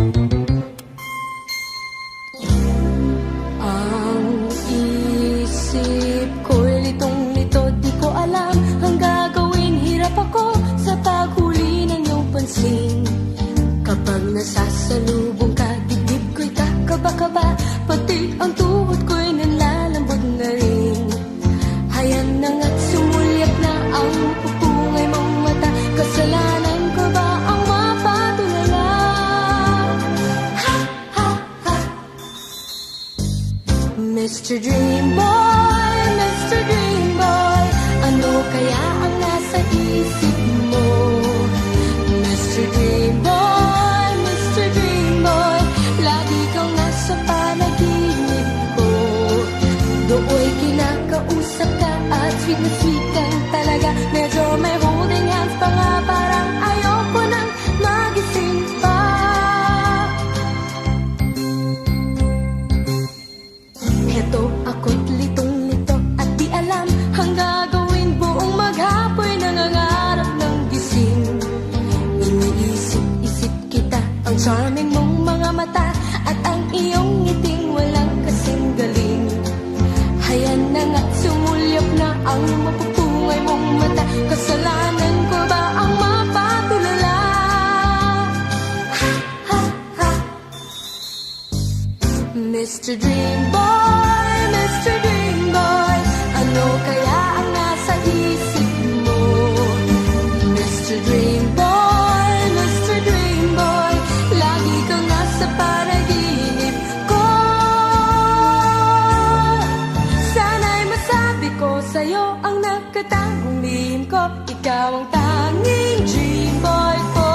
Ang isip ko'y litong-lito, di ko alam ang gagawin. Hirap ako sa paghuli ng iyong pansin. Kapag nasasalubong ka, dibdib ko'y kakaba-kaba, pati ang tuhod ko'y nalalambot na rin. Hayan na nga't sumulyap na ang pupungay mong mata. Kasalanan ko ba ang mapatulala? Ha, ha, ha. Mr. Dream Boy, Mr. Dream Boy, ano kaya ang nasa isip mo? Mr. Dream Boy, Mr. Dream Boy, lagi kang nasa panaginip ko. Dooy kinakausap ka at sweet na sweet kang talaga. Medyo may holding hands pa nga, parang ayoko nang magising pa. Heto ako't litong-lito at di alam ang gagawin. Buong maghapoy nangangarap ng gising. Iniisip-isip kita, ang charming mong mga mata at ang iyong ngiting walang kasing galing. Hayan na nga't sumulyap na ang mapupungay mong mata. Kasalanan ko ba ang mapatulala? Ha, ha, ha. Mr. Dream Boy, Mr. Dream Boy, ano kaya ang nasa isip mo? Mr. Dream Boy, Mr. Dream Boy, lagi kang nasa panaginip ko. Sana'y masabi ko sa'yo ang nakatangong lihim ko. Ikaw ang tanging dream boy ko.